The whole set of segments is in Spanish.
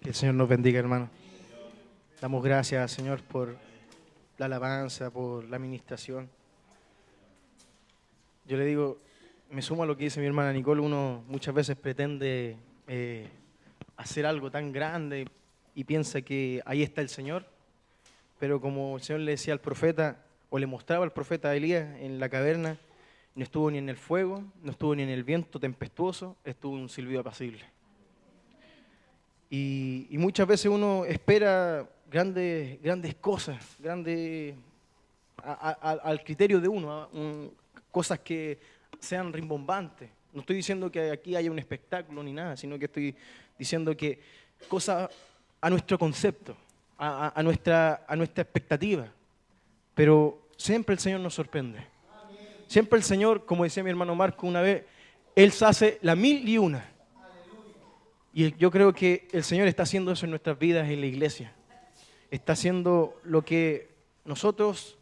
Que el Señor nos bendiga, hermano. Damos gracias, Señor, por la alabanza, por la administración. Yo le digo, me sumo a lo que dice mi hermana Nicole, uno muchas veces pretende hacer algo tan grande y piensa que ahí está el Señor, pero como el Señor le decía al profeta, o le mostraba al profeta a Elías en la caverna, no estuvo ni en el fuego, no estuvo ni en el viento tempestuoso, estuvo en un silbido apacible. Y muchas veces uno espera grandes cosas, al criterio de uno, cosas que sean rimbombantes. No estoy diciendo que aquí haya un espectáculo ni nada, sino que estoy diciendo que cosas a nuestro concepto, a nuestra expectativa. Pero siempre el Señor nos sorprende. Siempre el Señor, como decía mi hermano Marco una vez, Él se hace la 1001. Y yo creo que el Señor está haciendo eso en nuestras vidas en la iglesia. Está haciendo lo que nosotros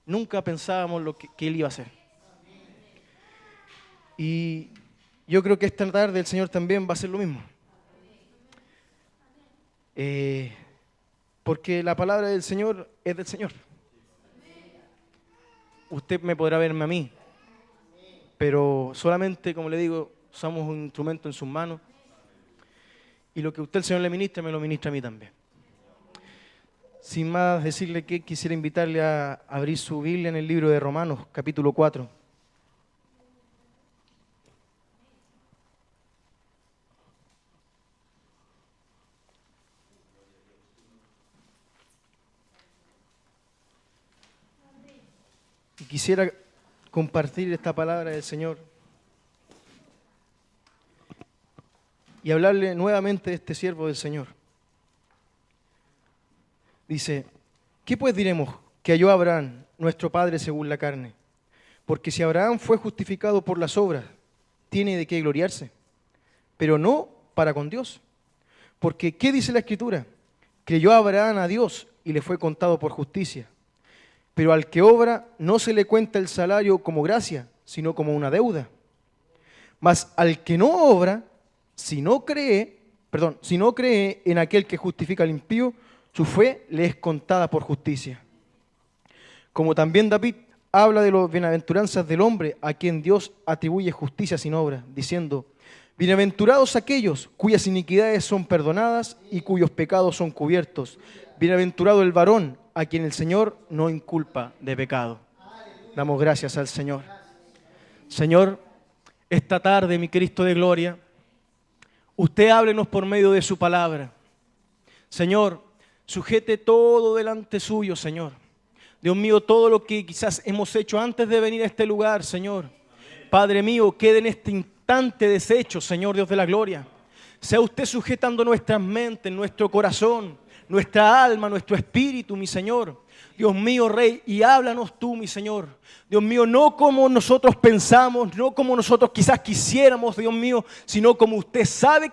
nunca pensábamos que Él iba a hacer. Y yo creo que esta tarde el Señor también va a hacer lo mismo. Porque la palabra del Señor es del Señor. Usted me podrá verme a mí, pero solamente, como le digo, somos un instrumento en sus manos. Y lo que usted, el Señor, le ministra, me lo ministra a mí también. Sin más decirle que quisiera invitarle a abrir su Biblia en el libro de Romanos, capítulo 4. Y quisiera compartir esta palabra del Señor y hablarle nuevamente de este siervo del Señor. Dice, ¿qué pues diremos que halló Abraham, nuestro padre según la carne? Porque si Abraham fue justificado por las obras, tiene de qué gloriarse, pero no para con Dios. Porque, ¿qué dice la Escritura? Creyó Abraham a Dios y le fue contado por justicia. Pero al que obra no se le cuenta el salario como gracia, sino como una deuda. Mas al que no obra, si no cree en aquel que justifica al impío, su fe le es contada por justicia. Como también David habla de las bienaventuranzas del hombre a quien Dios atribuye justicia sin obra, diciendo, bienaventurados aquellos cuyas iniquidades son perdonadas y cuyos pecados son cubiertos. Bienaventurado el varón a quien el Señor no inculpa de pecado. Damos gracias al Señor. Señor, esta tarde, mi Cristo de gloria, usted háblenos por medio de su palabra. Señor, sujete todo delante suyo, Señor. Dios mío, todo lo que quizás hemos hecho antes de venir a este lugar, Señor. Padre mío, quede en este instante deshecho, Señor Dios de la gloria. Sea usted sujetando nuestras mentes, nuestro corazón, nuestra alma, nuestro espíritu, mi Señor. Dios mío, Rey, y háblanos tú, mi Señor. Dios mío, no como nosotros pensamos, no como nosotros quizás quisiéramos, Dios mío, sino como usted sabe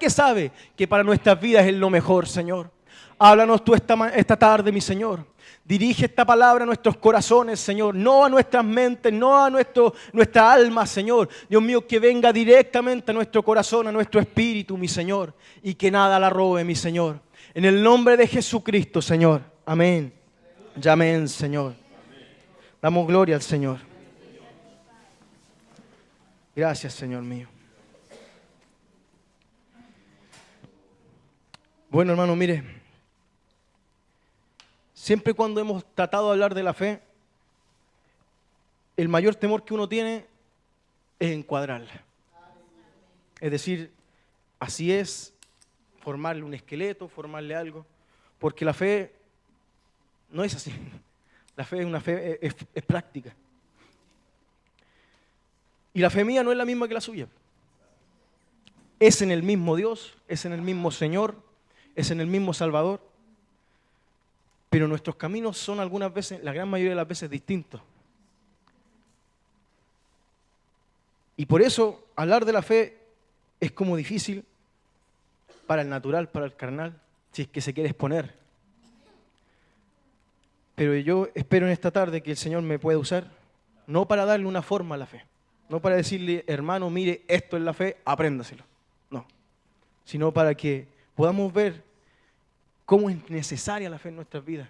que para nuestras vidas es lo mejor, Señor. Háblanos tú esta tarde, mi Señor. Dirige esta palabra a nuestros corazones, Señor, no a nuestras mentes, no a nuestra alma, Señor. Dios mío, que venga directamente a nuestro corazón, a nuestro espíritu, mi Señor, y que nada la robe, mi Señor. En el nombre de Jesucristo, Señor. Amén. Y amén, Señor. Damos gloria al Señor. Gracias, Señor mío. Bueno, hermano, mire. Siempre cuando hemos tratado de hablar de la fe, el mayor temor que uno tiene es encuadrarla. Es decir, así es, formarle un esqueleto, formarle algo, porque la fe no es así. La fe es una fe, es práctica. Y la fe mía no es la misma que la suya. Es en el mismo Dios, es en el mismo Señor, es en el mismo Salvador. Pero nuestros caminos son algunas veces, la gran mayoría de las veces, distintos. Y por eso hablar de la fe es como difícil para el natural, para el carnal, si es que se quiere exponer. Pero yo espero en esta tarde que el Señor me pueda usar, no para darle una forma a la fe, no para decirle, hermano, mire, esto es la fe, apréndaselo. No, sino para que podamos ver cómo es necesaria la fe en nuestras vidas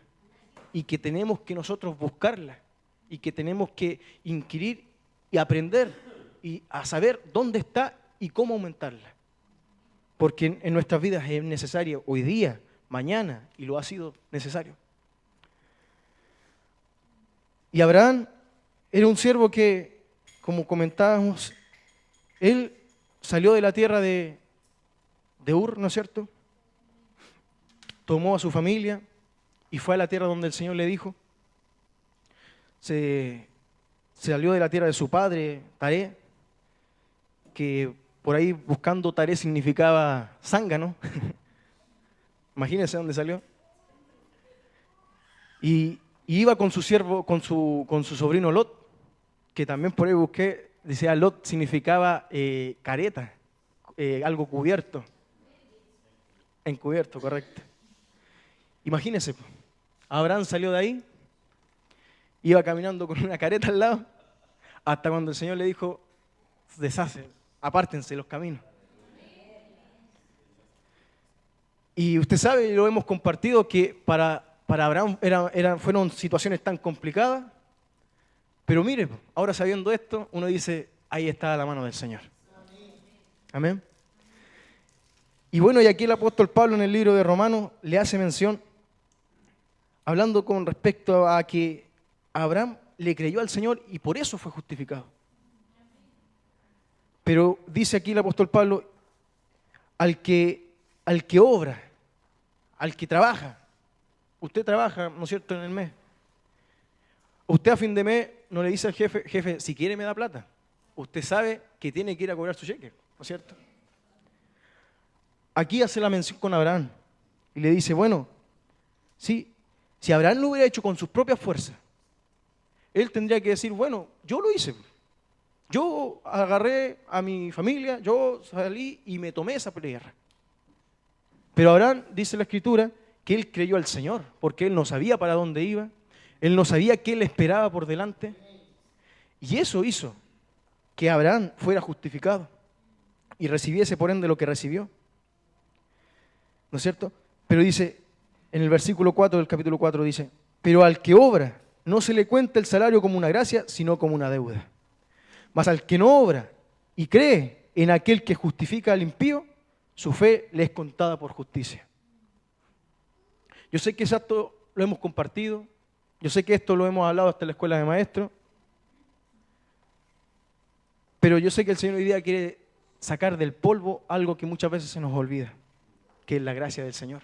y que tenemos que nosotros buscarla y que tenemos que inquirir y aprender y a saber dónde está y cómo aumentarla. Porque en nuestras vidas es necesario hoy día, mañana, y lo ha sido necesario. Y Abraham era un siervo que, como comentábamos, él salió de la tierra de Ur, ¿no es cierto? Tomó a su familia y fue a la tierra donde el Señor le dijo. Se salió de la tierra de su padre, Taré, que por ahí buscando Taré significaba zángano. Imagínense dónde salió. Y iba con su siervo, con su sobrino Lot, que también por ahí busqué, decía Lot significaba careta, algo cubierto. Encubierto, correcto. Imagínense, Abraham salió de ahí, iba caminando con una careta al lado, hasta cuando el Señor le dijo, deshace, apártense los caminos. Y usted sabe, y lo hemos compartido, que para Abraham fueron situaciones tan complicadas, pero mire, ahora sabiendo esto, uno dice, ahí está la mano del Señor. Amén. Y bueno, y aquí el apóstol Pablo en el libro de Romanos le hace mención, hablando con respecto a que Abraham le creyó al Señor y por eso fue justificado. Pero dice aquí el apóstol Pablo, al que obra, al que trabaja, usted trabaja, ¿no es cierto?, en el mes. Usted a fin de mes no le dice al jefe, si quiere me da plata. Usted sabe que tiene que ir a cobrar su cheque, ¿no es cierto? Aquí hace la mención con Abraham y le dice, bueno, sí, si Abraham lo hubiera hecho con sus propias fuerzas, él tendría que decir, bueno, yo lo hice. Yo agarré a mi familia, yo salí y me tomé esa tierra. Pero Abraham, dice la Escritura, que él creyó al Señor, porque él no sabía para dónde iba, él no sabía qué le esperaba por delante, y eso hizo que Abraham fuera justificado y recibiese por ende lo que recibió. ¿No es cierto? Pero dice, en el versículo 4 del capítulo 4 dice, pero al que obra no se le cuenta el salario como una gracia, sino como una deuda. Mas al que no obra y cree en aquel que justifica al impío, su fe le es contada por justicia. Yo sé que esto lo hemos compartido, yo sé que esto lo hemos hablado hasta en la escuela de maestros, pero yo sé que el Señor hoy día quiere sacar del polvo algo que muchas veces se nos olvida, que es la gracia del Señor.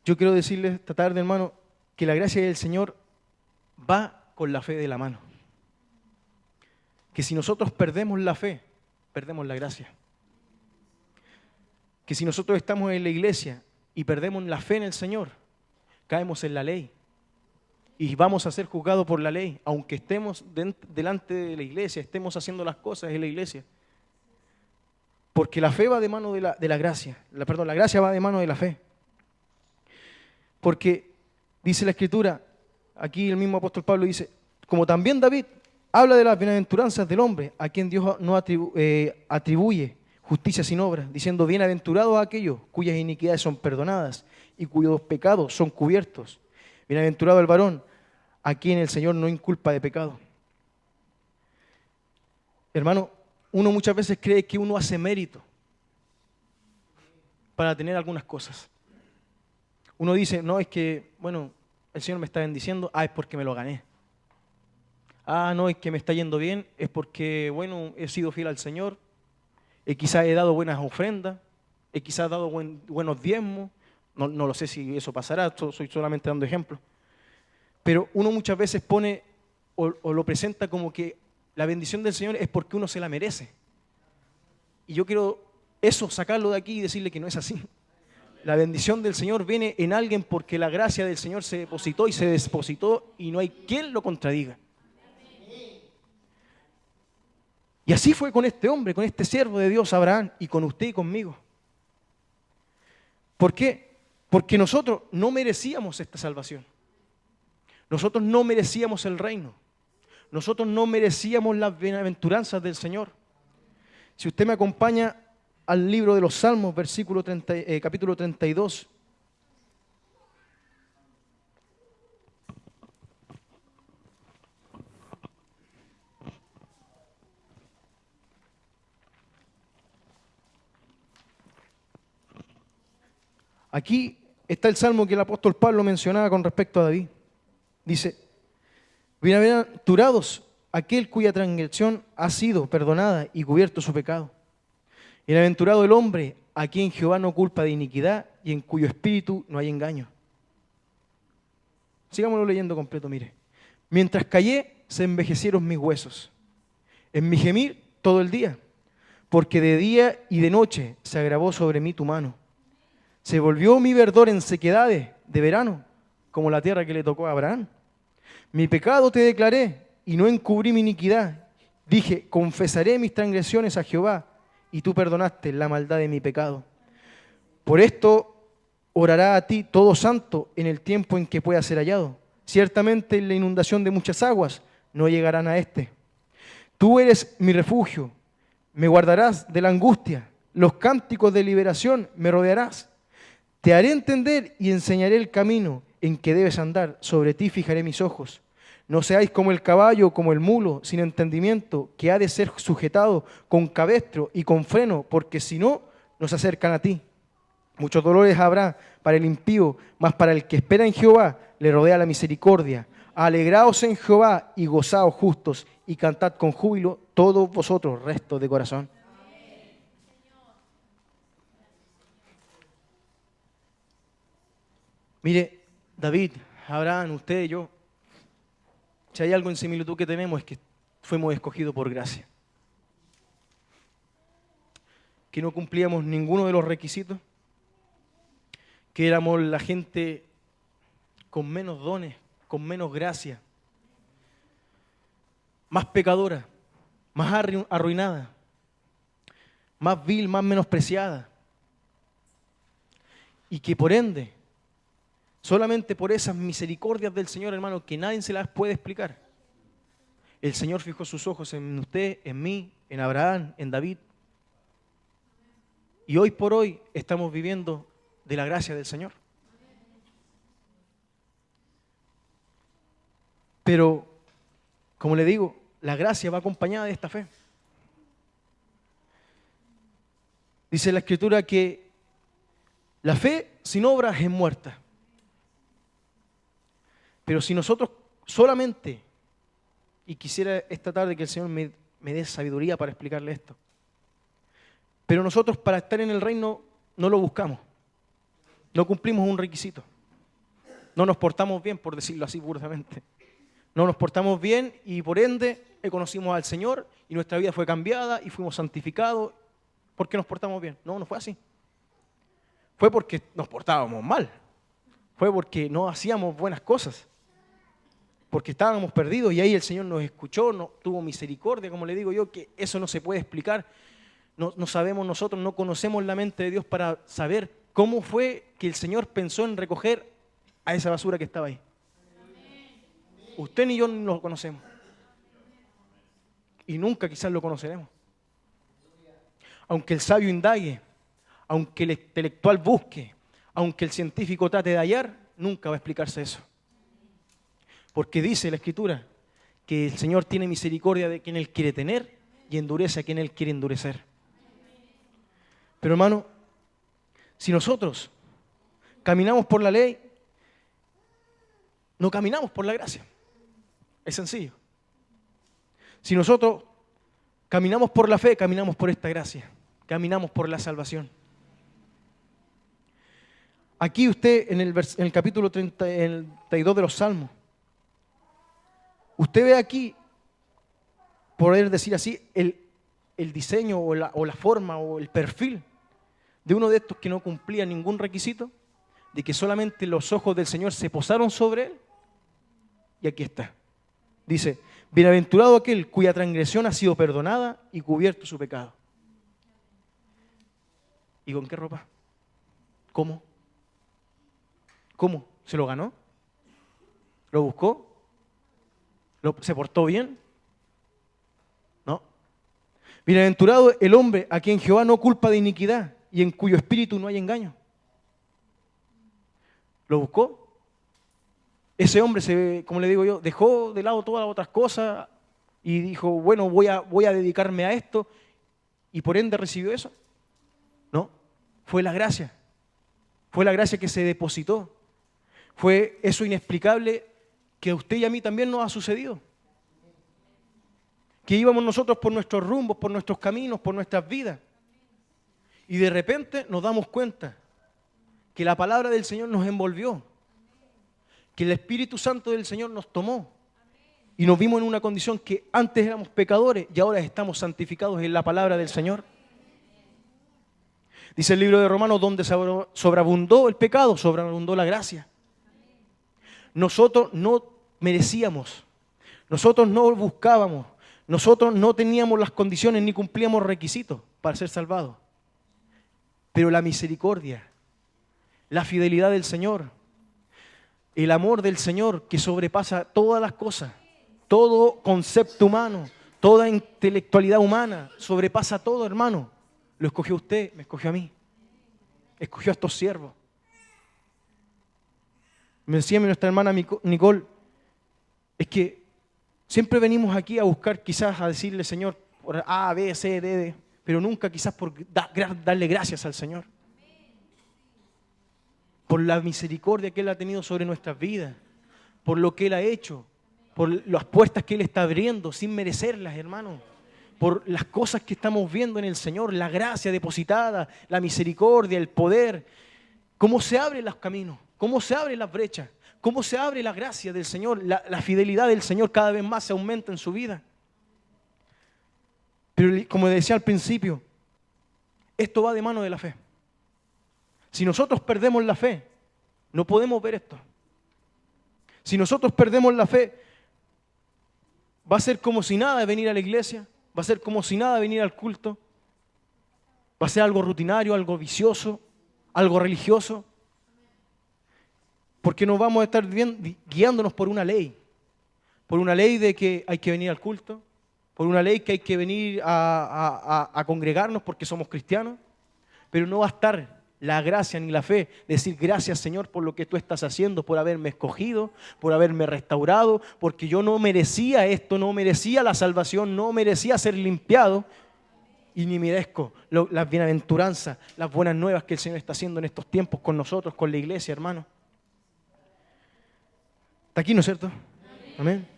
Yo quiero decirles esta tarde, hermano, que la gracia del Señor va con la fe de la mano. Que si nosotros perdemos la fe, perdemos la gracia. Que si nosotros estamos en la iglesia y perdemos la fe en el Señor, caemos en la ley y vamos a ser juzgados por la ley, aunque estemos delante de la iglesia, estemos haciendo las cosas en la iglesia. Porque la fe va de mano de la gracia, la gracia va de mano de la fe. Porque dice la Escritura, aquí el mismo apóstol Pablo dice, como también David habla de las bienaventuranzas del hombre, a quien Dios no atribuye justicia sin obra, diciendo, bienaventurados aquellos cuyas iniquidades son perdonadas y cuyos pecados son cubiertos. Bienaventurado el varón, a quien el Señor no inculpa de pecado. Hermano, uno muchas veces cree que uno hace mérito para tener algunas cosas. Uno dice, no, es que, bueno, el Señor me está bendiciendo, es porque me lo gané. No, es que me está yendo bien, es porque, bueno, he sido fiel al Señor, quizás he dado buenas ofrendas, quizás he dado buenos diezmos, no lo sé si eso pasará, estoy solamente dando ejemplos. Pero uno muchas veces pone o lo presenta como que la bendición del Señor es porque uno se la merece. Y yo quiero eso, sacarlo de aquí y decirle que no es así. La bendición del Señor viene en alguien porque la gracia del Señor se depositó y se depositó y no hay quien lo contradiga. Y así fue con este hombre, con este siervo de Dios, Abraham, y con usted y conmigo. ¿Por qué? Porque nosotros no merecíamos esta salvación. Nosotros no merecíamos el reino. Nosotros no merecíamos las bienaventuranzas del Señor. Si usted me acompaña al libro de los Salmos, capítulo 32. Aquí está el salmo que el apóstol Pablo mencionaba con respecto a David. Dice, bienaventurados aquel cuya transgresión ha sido perdonada y cubierto su pecado. Bienaventurado el hombre a quien Jehová no culpa de iniquidad y en cuyo espíritu no hay engaño. Sigámoslo leyendo completo, mire. Mientras callé, se envejecieron mis huesos. En mi gemir todo el día, porque de día y de noche se agravó sobre mí tu mano. Se volvió mi verdor en sequedades de verano, como la tierra que le tocó a Abraham. Mi pecado te declaré y no encubrí mi iniquidad. Dije, confesaré mis transgresiones a Jehová, y tú perdonaste la maldad de mi pecado. Por esto orará a ti todo santo en el tiempo en que pueda ser hallado. Ciertamente en la inundación de muchas aguas no llegarán a éste. Tú eres mi refugio, me guardarás de la angustia. Los cánticos de liberación me rodearás. Te haré entender y enseñaré el camino en que debes andar. Sobre ti fijaré mis ojos. No seáis como el caballo o como el mulo, sin entendimiento, que ha de ser sujetado con cabestro y con freno, porque si no, nos acercan a ti. Muchos dolores habrá para el impío, mas para el que espera en Jehová le rodea la misericordia. Alegraos en Jehová y gozaos justos, y cantad con júbilo todos vosotros, restos de corazón. Mire, David, Abraham, usted y yo, si hay algo en similitud que tenemos es que fuimos escogidos por gracia. Que no cumplíamos ninguno de los requisitos, que éramos la gente con menos dones, con menos gracia, más pecadora, más arruinada, más vil, más menospreciada. Y que por ende, solamente por esas misericordias del Señor, hermano, que nadie se las puede explicar, el Señor fijó sus ojos en usted, en mí, en Abraham, en David. Y hoy por hoy estamos viviendo de la gracia del Señor. Pero, como le digo, la gracia va acompañada de esta fe. Dice la Escritura que la fe sin obras es muerta. Pero si nosotros solamente, y quisiera esta tarde que el Señor me dé sabiduría para explicarle esto, pero nosotros para estar en el reino no lo buscamos, no cumplimos un requisito, no nos portamos bien, por decirlo así burdamente, no nos portamos bien y por ende conocimos al Señor y nuestra vida fue cambiada y fuimos santificados porque nos portamos bien. No, no fue así. Fue porque nos portábamos mal, fue porque no hacíamos buenas cosas, porque estábamos perdidos y ahí el Señor nos escuchó, tuvo misericordia, como le digo yo, que eso no se puede explicar. No sabemos nosotros, no conocemos la mente de Dios para saber cómo fue que el Señor pensó en recoger a esa basura que estaba ahí. Usted ni yo no lo conocemos. Y nunca quizás lo conoceremos. Aunque el sabio indague, aunque el intelectual busque, aunque el científico trate de hallar, nunca va a explicarse eso. Porque dice la Escritura que el Señor tiene misericordia de quien Él quiere tener y endurece a quien Él quiere endurecer. Pero hermano, si nosotros caminamos por la ley, no caminamos por la gracia. Es sencillo. Si nosotros caminamos por la fe, caminamos por esta gracia. Caminamos por la salvación. Aquí usted, en el capítulo 32 de los Salmos, usted ve aquí, poder decir así, el diseño o la forma o el perfil de uno de estos que no cumplía ningún requisito, de que solamente los ojos del Señor se posaron sobre él. Y aquí está. Dice, bienaventurado aquel cuya transgresión ha sido perdonada y cubierto su pecado. ¿Y con qué ropa? ¿Cómo? ¿Cómo? ¿Se lo ganó? ¿Lo buscó? ¿Se portó bien? No. Bienaventurado el hombre a quien Jehová no culpa de iniquidad y en cuyo espíritu no hay engaño. ¿Lo buscó? Ese hombre, como le digo yo, dejó de lado todas las otras cosas y dijo, bueno, voy a dedicarme a esto, y por ende recibió eso. No, fue la gracia. Fue la gracia que se depositó. Fue eso inexplicable que a usted y a mí también nos ha sucedido. Que íbamos nosotros por nuestros rumbos, por nuestros caminos, por nuestras vidas. Y de repente nos damos cuenta que la palabra del Señor nos envolvió. Que el Espíritu Santo del Señor nos tomó. Y nos vimos en una condición que antes éramos pecadores y ahora estamos santificados en la palabra del Señor. Dice el libro de Romanos, donde sobreabundó el pecado, sobreabundó la gracia. Nosotros no merecíamos, nosotros no buscábamos, nosotros no teníamos las condiciones ni cumplíamos requisitos para ser salvados. Pero la misericordia, la fidelidad del Señor, el amor del Señor que sobrepasa todas las cosas, todo concepto humano, toda intelectualidad humana, sobrepasa todo, hermano. Lo escogió usted, me escogió a mí. Escogió a estos siervos. Me decía nuestra hermana Nicole, es que siempre venimos aquí a buscar, quizás a decirle, Señor, por A, B, C, D, pero nunca quizás por darle gracias al Señor. Por la misericordia que Él ha tenido sobre nuestras vidas, por lo que Él ha hecho, por las puertas que Él está abriendo sin merecerlas, hermano. Por las cosas que estamos viendo en el Señor, la gracia depositada, la misericordia, el poder. Cómo se abren los caminos, cómo se abren las brechas, cómo se abre la gracia del Señor, la fidelidad del Señor cada vez más se aumenta en su vida. Pero como decía al principio, esto va de mano de la fe. Si nosotros perdemos la fe, no podemos ver esto. Si nosotros perdemos la fe, va a ser como si nada venir a la iglesia. Va a ser como si nada venir al culto. Va a ser algo rutinario, algo vicioso, algo religioso. Porque nos vamos a estar guiándonos por una ley. Por una ley de que hay que venir al culto. Por una ley que hay que venir a congregarnos porque somos cristianos. Pero no va a estar la gracia ni la fe de decir gracias, Señor, por lo que tú estás haciendo, por haberme escogido, por haberme restaurado, porque yo no merecía esto, no merecía la salvación, no merecía ser limpiado y ni merezco las bienaventuranzas, las buenas nuevas que el Señor está haciendo en estos tiempos con nosotros, con la iglesia, hermano. ¿Está aquí, no es cierto? Amén.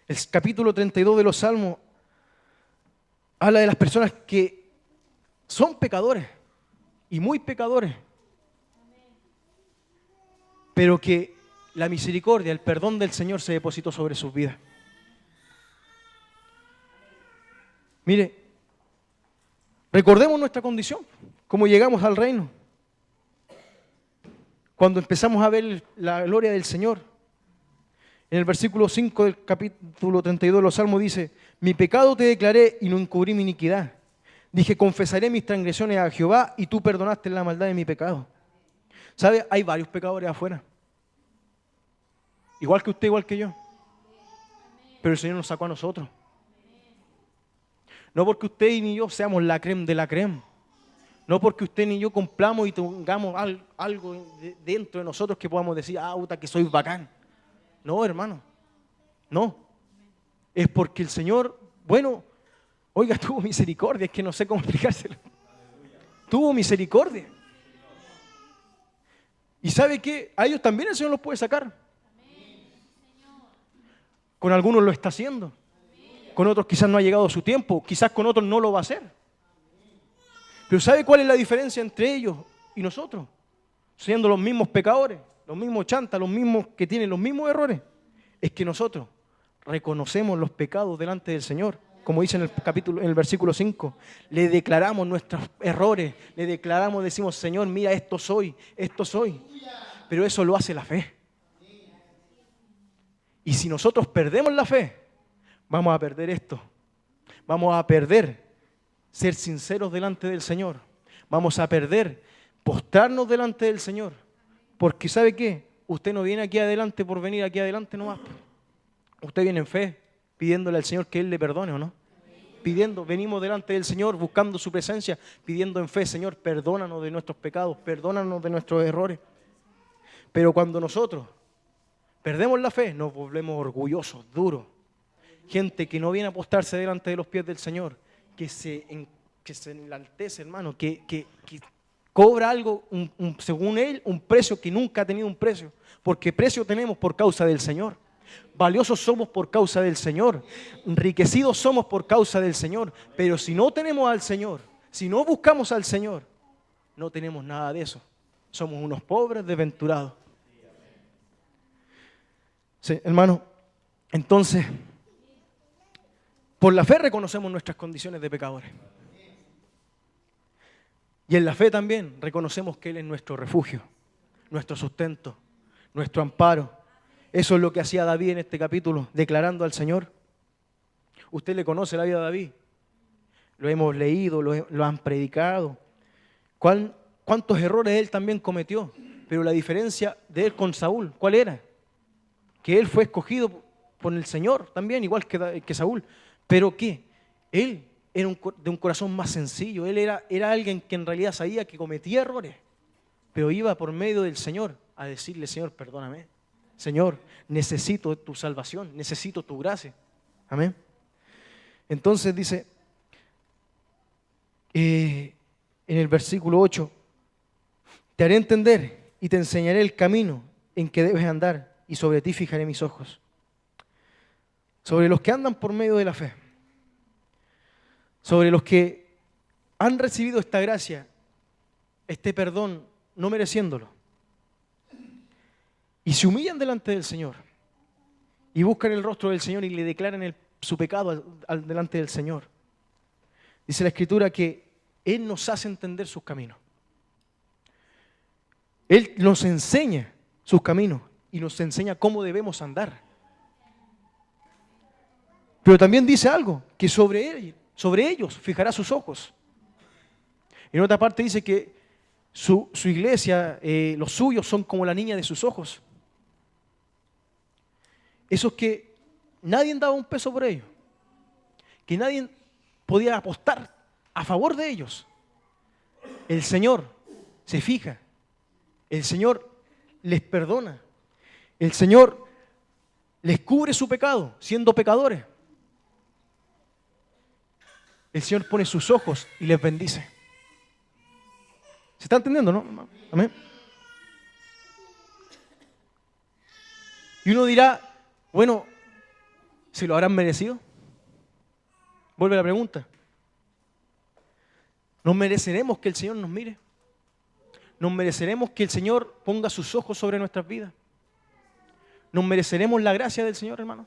El capítulo 32 de los Salmos habla de las personas que son pecadores. Y muy pecadores, pero que la misericordia, el perdón del Señor se depositó sobre sus vidas. Mire, recordemos nuestra condición, cómo llegamos al reino. Cuando empezamos a ver la gloria del Señor, en el versículo 5 del capítulo 32 de los Salmos dice, mi pecado te declaré y no encubrí mi iniquidad. Dije, confesaré mis transgresiones a Jehová y tú perdonaste la maldad de mi pecado. ¿Sabe? Hay varios pecadores afuera. Igual que usted, igual que yo. Pero el Señor nos sacó a nosotros. No porque usted ni yo seamos la creme de la creme. No porque usted ni yo cumplamos y tengamos algo dentro de nosotros que podamos decir, puta, que soy bacán. No, hermano. No. Es porque el Señor, bueno, oiga, tuvo misericordia, es que no sé cómo explicárselo. Tuvo misericordia. ¿Y sabe qué? A ellos también el Señor los puede sacar. Con algunos lo está haciendo. Con otros quizás no ha llegado su tiempo. Quizás con otros no lo va a hacer. Pero ¿sabe cuál es la diferencia entre ellos y nosotros? Siendo los mismos pecadores, los mismos chantas, los mismos que tienen los mismos errores. Es que nosotros reconocemos los pecados delante del Señor. Como dice en el versículo 5, le declaramos nuestros errores, le declaramos, decimos, Señor, mira, esto soy. Pero eso lo hace la fe. Y si nosotros perdemos la fe, vamos a perder esto. Vamos a perder ser sinceros delante del Señor. Vamos a perder postrarnos delante del Señor. Porque ¿sabe qué? Usted no viene aquí adelante por venir aquí adelante nomás. Usted viene en fe, pidiéndole al Señor que Él le perdone, ¿o no? pidiendo, venimos delante del Señor buscando su presencia, pidiendo en fe, Señor, perdónanos de nuestros pecados, perdónanos de nuestros errores. Pero cuando nosotros perdemos la fe, nos volvemos orgullosos, duros. Gente que no viene a apostarse delante de los pies del Señor, que se enaltece, hermano, que cobra algo, según él, un precio que nunca ha tenido un precio. Porque precio tenemos por causa del Señor. Valiosos somos por causa del Señor. Enriquecidos somos por causa del Señor. Pero si no tenemos al Señor, si no buscamos al Señor, no tenemos nada de eso. Somos unos pobres desventurados. Sí, hermano, entonces, por la fe reconocemos nuestras condiciones de pecadores. Y en la fe también reconocemos que Él es nuestro refugio, nuestro sustento, nuestro amparo. Eso es lo que hacía David en este capítulo, declarando al Señor. Usted le conoce la vida de David. Lo hemos leído, lo han predicado. ¿Cuántos errores él también cometió? Pero la diferencia de él con Saúl, ¿cuál era? Que él fue escogido por el Señor también, igual que Saúl. Pero ¿qué? Él era de un corazón más sencillo. Él era alguien que en realidad sabía que cometía errores, pero iba por medio del Señor a decirle, Señor, perdóname. Señor, necesito tu salvación, necesito tu gracia. Amén. Entonces dice, en el versículo 8, te haré entender y te enseñaré el camino en que debes andar, y sobre ti fijaré mis ojos. Sobre los que andan por medio de la fe, sobre los que han recibido esta gracia, este perdón, no mereciéndolo, y se humillan delante del Señor, y buscan el rostro del Señor y le declaran su pecado delante del Señor. Dice la Escritura que Él nos hace entender sus caminos. Él nos enseña sus caminos y nos enseña cómo debemos andar. Pero también dice algo, que sobre ellos fijará sus ojos. En otra parte dice que su iglesia, los suyos son como la niña de sus ojos. Esos que nadie daba un peso por ellos, que nadie podía apostar a favor de ellos. El Señor se fija, el Señor les perdona, el Señor les cubre su pecado, siendo pecadores. El Señor pone sus ojos y les bendice. ¿Se está entendiendo, no? Amén. Y uno dirá, bueno, ¿se lo habrán merecido? Vuelve la pregunta. ¿Nos mereceremos que el Señor nos mire? ¿Nos mereceremos que el Señor ponga sus ojos sobre nuestras vidas? ¿Nos mereceremos la gracia del Señor, hermano?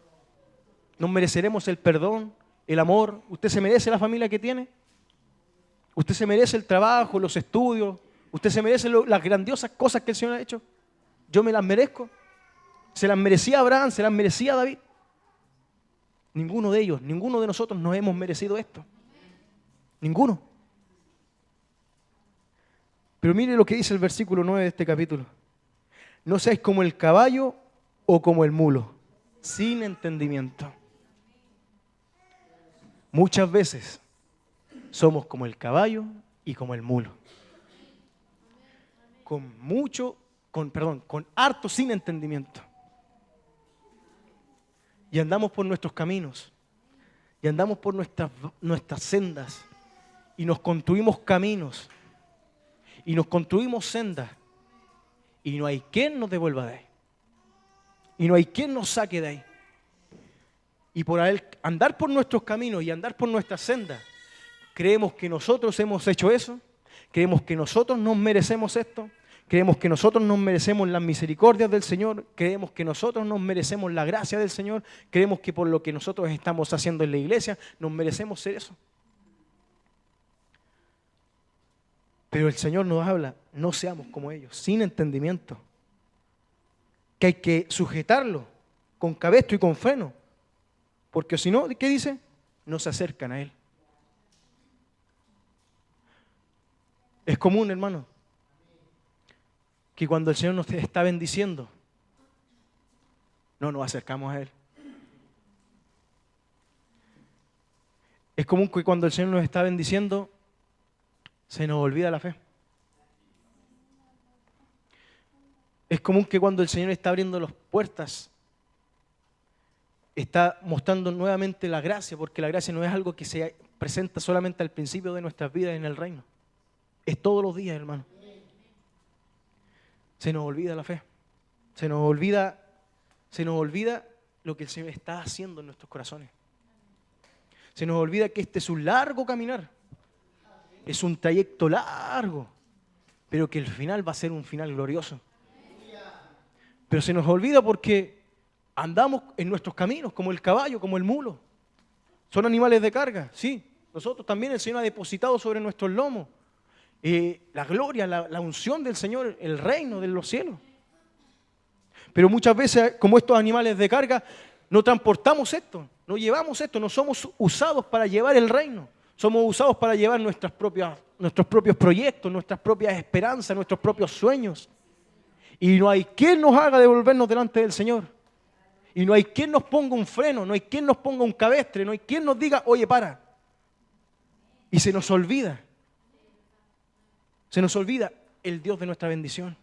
¿Nos mereceremos el perdón, el amor? ¿Usted se merece la familia que tiene? ¿Usted se merece el trabajo, los estudios? ¿Usted se merece las grandiosas cosas que el Señor ha hecho? ¿Yo me las merezco? ¿Se las merecía Abraham? ¿Se las merecía David? Ninguno de ellos, ninguno de nosotros nos hemos merecido esto. Ninguno. Pero mire lo que dice el versículo 9 de este capítulo. No seáis como el caballo o como el mulo, sin entendimiento. Muchas veces somos como el caballo y como el mulo. Con harto sin entendimiento. Y andamos por nuestros caminos, y andamos por nuestras sendas, y nos construimos caminos, y nos construimos sendas, y no hay quien nos devuelva de ahí, y no hay quien nos saque de ahí. Y por andar por nuestros caminos y andar por nuestras sendas, creemos que nosotros hemos hecho eso, creemos que nosotros nos merecemos esto, creemos que nosotros nos merecemos las misericordias del Señor, creemos que nosotros nos merecemos la gracia del Señor, creemos que por lo que nosotros estamos haciendo en la iglesia, nos merecemos ser eso. Pero el Señor nos habla, no seamos como ellos, sin entendimiento, que hay que sujetarlo con cabestro y con freno, porque si no, ¿qué dice? No se acercan a Él. Es común, hermano, que cuando el Señor nos está bendiciendo, no nos acercamos a Él. Es común que cuando el Señor nos está bendiciendo, se nos olvida la fe. Es común que cuando el Señor está abriendo las puertas, está mostrando nuevamente la gracia, porque la gracia no es algo que se presenta solamente al principio de nuestras vidas en el reino. Es todos los días, hermano. Se nos olvida la fe. Se nos olvida lo que el Señor está haciendo en nuestros corazones. Se nos olvida que este es un largo caminar. Es un trayecto largo, pero que el final va a ser un final glorioso. Pero se nos olvida porque andamos en nuestros caminos, como el caballo, como el mulo. Son animales de carga, sí. Nosotros también el Señor ha depositado sobre nuestros lomos la gloria, la unción del Señor, el reino de los cielos. Pero muchas veces, como estos animales de carga, no transportamos esto, no llevamos esto, no somos usados para llevar el reino. Somos usados para llevar nuestros propios proyectos, nuestras propias esperanzas, nuestros propios sueños. Y no hay quien nos haga devolvernos delante del Señor. Y no hay quien nos ponga un freno, no hay quien nos ponga un cabestre, no hay quien nos diga, oye, para. Y se nos olvida el Dios de nuestra bendición.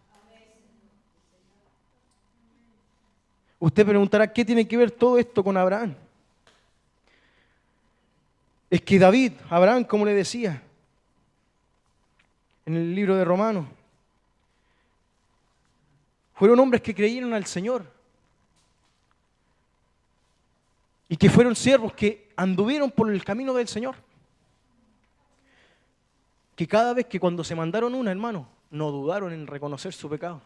Usted preguntará, ¿qué tiene que ver todo esto con Abraham? Es que David, Abraham, como le decía en el libro de Romanos, fueron hombres que creyeron al Señor y que fueron siervos que anduvieron por el camino del Señor. Que cada vez que cuando se mandaron una, hermano, no dudaron en reconocer su pecado.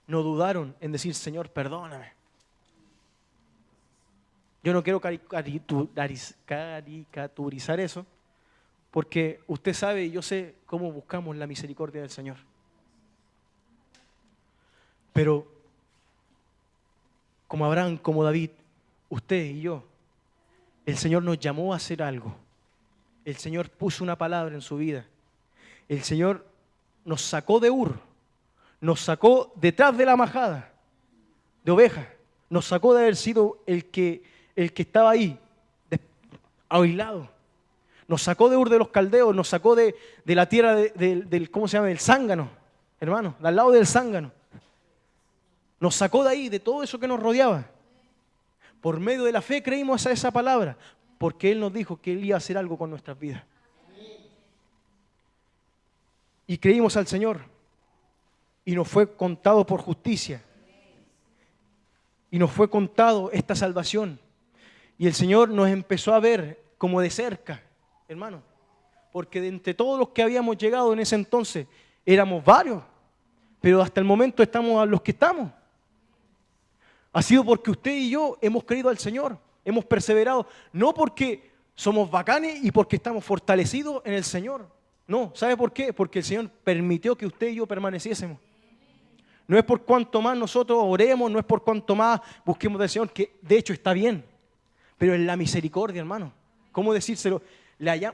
No dudaron en decir, Señor, perdóname. Yo no quiero caricaturizar eso, porque usted sabe y yo sé cómo buscamos la misericordia del Señor. Pero, como Abraham, como David, usted y yo, el Señor nos llamó a hacer algo. El Señor puso una palabra en su vida. El Señor nos sacó de Ur, nos sacó detrás de la majada de ovejas, nos sacó de haber sido el que estaba ahí, aislado. Nos sacó de Ur de los Caldeos, nos sacó de la tierra del ¿cómo se llama? Del zángano, hermano, de al lado del zángano. Nos sacó de ahí, de todo eso que nos rodeaba. Por medio de la fe creímos a esa palabra, porque Él nos dijo que Él iba a hacer algo con nuestras vidas. Y creímos al Señor, y nos fue contado por justicia. Y nos fue contado esta salvación. Y el Señor nos empezó a ver como de cerca, hermano. Porque de entre todos los que habíamos llegado en ese entonces, éramos varios. Pero hasta el momento estamos a los que estamos. Ha sido porque usted y yo hemos creído al Señor, hemos perseverado. No porque somos bacanes y porque estamos fortalecidos en el Señor. No, ¿sabe por qué? Porque el Señor permitió que usted y yo permaneciésemos. No es por cuanto más nosotros oremos, no es por cuanto más busquemos del Señor, que de hecho está bien. Pero en la misericordia, hermano. ¿Cómo decírselo?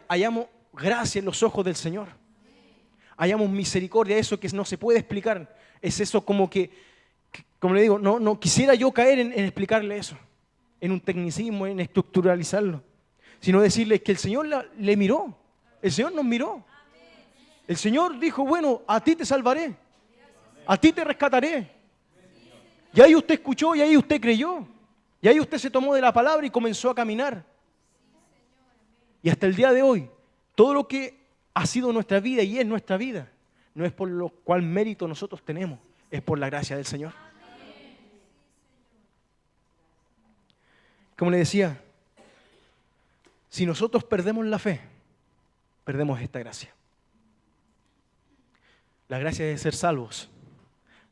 Hallamos gracia en los ojos del Señor. Hallamos misericordia, eso que no se puede explicar. Es eso como como le digo, no quisiera yo caer en explicarle eso. En un tecnicismo, en estructuralizarlo. Sino decirle que el Señor le miró. El Señor nos miró. El Señor dijo, bueno, a ti te salvaré. A ti te rescataré. Y ahí usted escuchó y ahí usted creyó. Y ahí usted se tomó de la palabra y comenzó a caminar. Y hasta el día de hoy, todo lo que ha sido nuestra vida y es nuestra vida, no es por lo cual mérito nosotros tenemos, es por la gracia del Señor. Como le decía, si nosotros perdemos la fe, perdemos esta gracia. La gracia de ser salvos,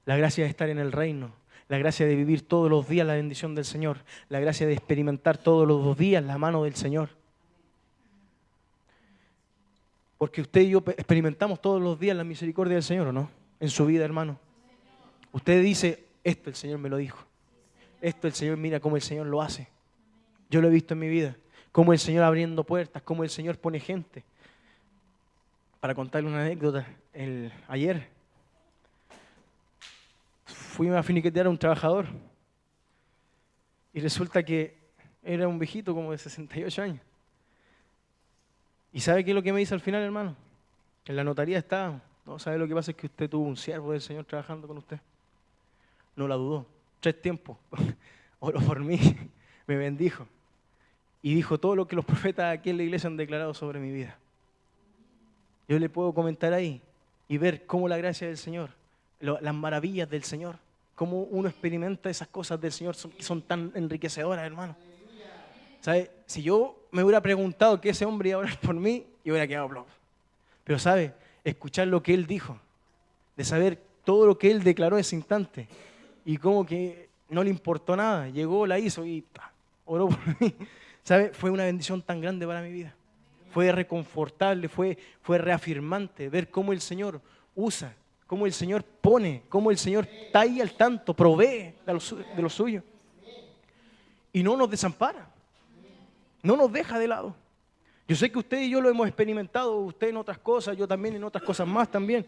la gracia de estar en el reino, la gracia de vivir todos los días la bendición del Señor, la gracia de experimentar todos los días la mano del Señor. Porque usted y yo experimentamos todos los días la misericordia del Señor, ¿o no? En su vida, hermano. Usted dice, esto el Señor me lo dijo. Esto el Señor, mira cómo el Señor lo hace. Yo lo he visto en mi vida. Cómo el Señor abriendo puertas, cómo el Señor pone gente. Para contarle una anécdota, ayer fui a finiquetear a un trabajador y resulta que Era un viejito como de 68 años. ¿Y sabe qué es lo que me dice al final, hermano? En la notaría está, no, ¿sabe lo que pasa? Es que usted tuvo un siervo del Señor trabajando con usted. No la dudó. 3 tiempos. Oró por mí, me bendijo. Y dijo todo lo que los profetas aquí en la iglesia han declarado sobre mi vida. Yo le puedo comentar ahí y ver cómo la gracia del Señor, las maravillas del Señor, cómo uno experimenta esas cosas del Señor que son tan enriquecedoras, hermano. ¿Sabe? Si yo me hubiera preguntado que ese hombre iba a orar por mí, yo hubiera quedado plomo. Pero, ¿sabe? Escuchar lo que él dijo, de saber todo lo que él declaró ese instante y cómo que no le importó nada, llegó, la hizo y oró por mí. ¿Sabe? Fue una bendición tan grande para mi vida. Fue reconfortable, fue reafirmante ver cómo el Señor usa, cómo el Señor pone, cómo el Señor está ahí al tanto, provee de lo suyo. Y no nos desampara, no nos deja de lado. Yo sé que usted y yo lo hemos experimentado, usted en otras cosas, yo también en otras cosas más también.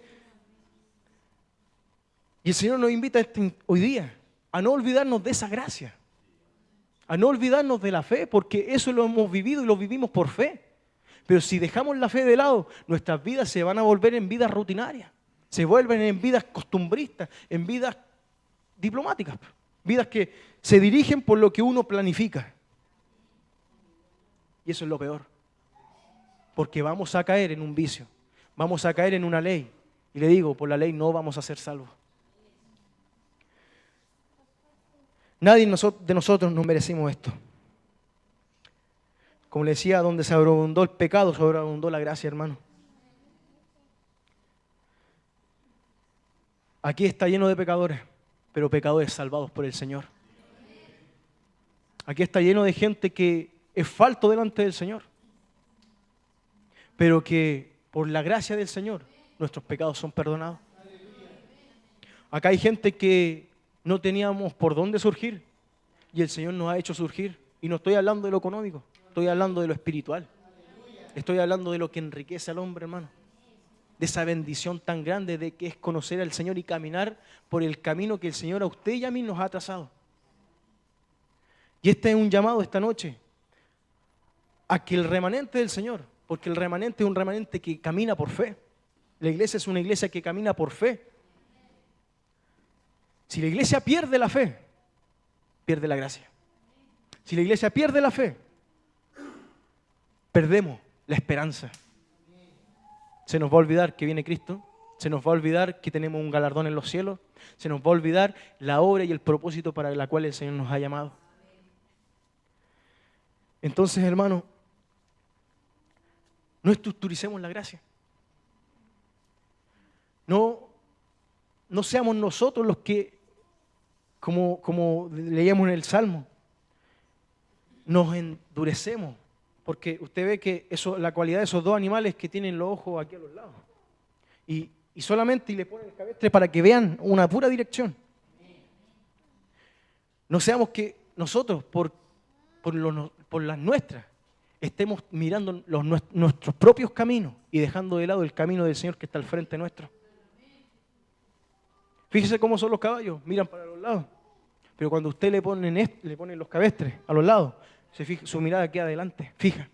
Y el Señor nos invita hoy día a no olvidarnos de esa gracia, a no olvidarnos de la fe, porque eso lo hemos vivido y lo vivimos por fe. Pero si dejamos la fe de lado, nuestras vidas se van a volver en vidas rutinarias, se vuelven en vidas costumbristas, en vidas diplomáticas, vidas que se dirigen por lo que uno planifica. Y eso es lo peor, porque vamos a caer en un vicio, vamos a caer en una ley. Y le digo, por la ley no vamos a ser salvos. Nadie de nosotros nos merecimos esto. Como le decía, donde se sobreabundó el pecado, sobreabundó la gracia, hermano. Aquí está lleno de pecadores, pero pecadores salvados por el Señor. Aquí está lleno de gente que es falto delante del Señor, pero que por la gracia del Señor nuestros pecados son perdonados. Acá hay gente que no teníamos por dónde surgir y el Señor nos ha hecho surgir. Y no estoy hablando de lo económico, estoy hablando de lo espiritual. Estoy hablando de lo que enriquece al hombre, hermano. De esa bendición tan grande de que es conocer al Señor y caminar por el camino que el Señor a usted y a mí nos ha trazado. Y este es un llamado esta noche a que el remanente del Señor, porque el remanente es un remanente que camina por fe. La iglesia es una iglesia que camina por fe. Si la iglesia pierde la fe, pierde la gracia. Si la iglesia pierde la fe, perdemos la esperanza. Se nos va a olvidar que viene Cristo, se nos va a olvidar que tenemos un galardón en los cielos, se nos va a olvidar la obra y el propósito para la cual el Señor nos ha llamado. Entonces, hermano, no estructuricemos la gracia. No seamos nosotros los que, como leíamos en el Salmo, nos endurecemos. Porque usted ve que la cualidad de esos dos animales que tienen los ojos aquí a los lados. Y solamente le ponen el cabestre para que vean una pura dirección. No seamos que nosotros, por las nuestras, estemos mirando nuestros propios caminos y dejando de lado el camino del Señor que está al frente nuestro. Fíjese cómo son los caballos, miran para los lados. Pero cuando usted le ponen los cabestres a los lados, su mirada queda adelante, fija.